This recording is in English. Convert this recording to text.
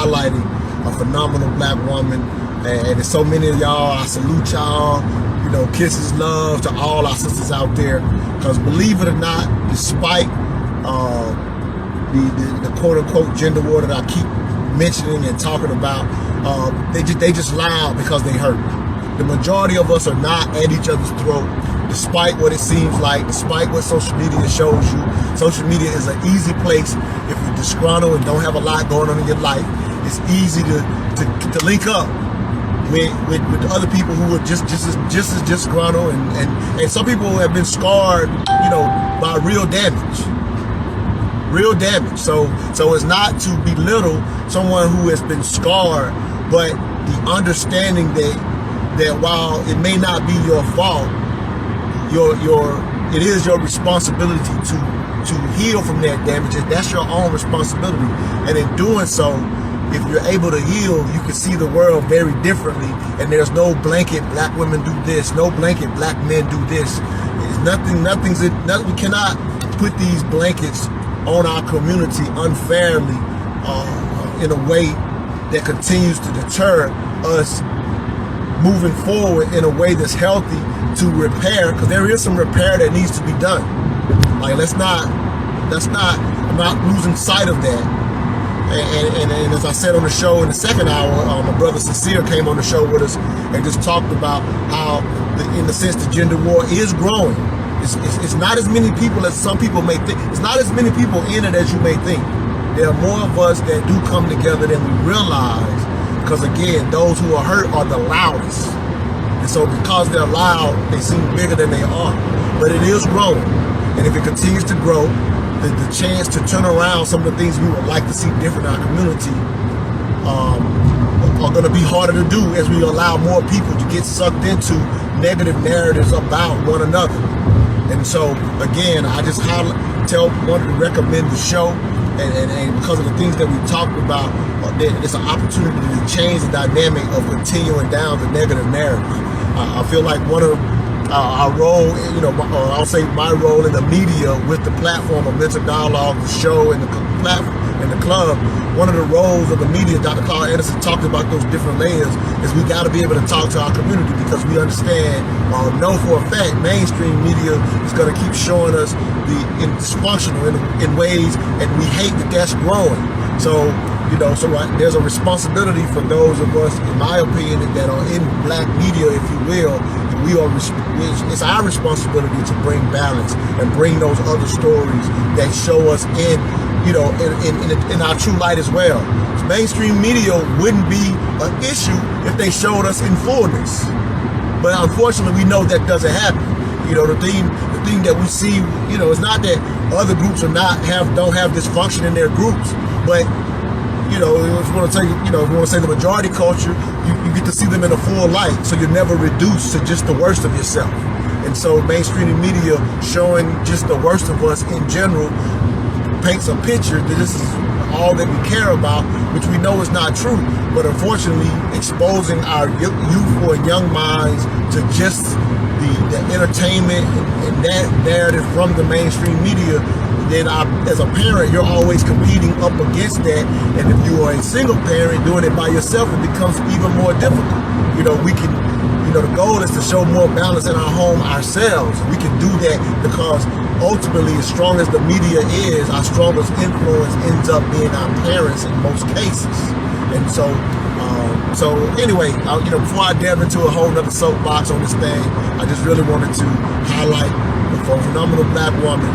highlighting a phenomenal black woman. And there's so many of y'all. I salute y'all. You know, kisses, love to all our sisters out there. Because believe it or not, despite the quote-unquote gender war that I keep mentioning and talking about, they just loud because they hurt. The majority of us are not at each other's throat, despite what it seems like, despite what social media shows you. Social media is an easy place if you're disgruntled and don't have a lot going on in your life. It's easy to link up with other people who are just as disgruntled, and some people have been scarred, you know, by real damage. So it's not to belittle someone who has been scarred, but the understanding that while it may not be your fault, it is your responsibility to heal from that damage. That's your own responsibility, and in doing so, if you're able to heal, you can see the world very differently. And there's no blanket black women do this, no blanket black men do this. It's nothing. We cannot put these blankets on our community unfairly in a way that continues to deter us moving forward in a way that's healthy to repair, because there is some repair that needs to be done. Like, I'm not losing sight of that. And as I said on the show in the second hour, my brother Sincere came on the show with us and just talked about how, in the sense, the gender war is growing. It's not as many people as some people may think. It's not as many people in it as you may think. There are more of us that do come together than we realize, because again, those who are hurt are the loudest. And so because they're loud, they seem bigger than they are. But it is growing. And if it continues to grow, the chance to turn around some of the things we would like to see different in our community are going to be harder to do as we allow more people to get sucked into negative narratives about one another. And so, again, I just wanted to recommend the show, and because of the things that we talked about, it's an opportunity to change the dynamic of continuing down the negative narrative. I feel like one of our role, you know, I'll say my role in the media with the platform of Mental Dialogue, the show, and the platform and the club, one of the roles of the media, Dr. Carl Anderson talked about those different layers, is we got to be able to talk to our community, because we understand, know for a fact, mainstream media is going to keep showing us the dysfunctional in ways, and we hate that that's growing. So, you know, there's a responsibility for those of us, in my opinion, that are in black media, if you will. It's our responsibility to bring balance and bring those other stories that show us in our true light as well. Mainstream media wouldn't be an issue if they showed us in fullness, but unfortunately, we know that doesn't happen. You know, the thing that we see, you know, it's not that other groups don't have dysfunction in their groups, but you know, if you want to say the majority culture, you get to see them in a full light, so you're never reduced to just the worst of yourself. And so mainstream media showing just the worst of us in general paints a picture that this is all that we care about, which we know is not true. But unfortunately, exposing our youthful and young minds to just the entertainment and that narrative from the mainstream media, then as a parent, you're always competing up against that. And if you are a single parent doing it by yourself, it becomes even more difficult. You know, the goal is to show more balance in our home ourselves. We can do that because ultimately, as strong as the media is, our strongest influence ends up being our parents in most cases. And so anyway, before I delve into a whole nother soapbox on this thing, I just really wanted to highlight the phenomenal black woman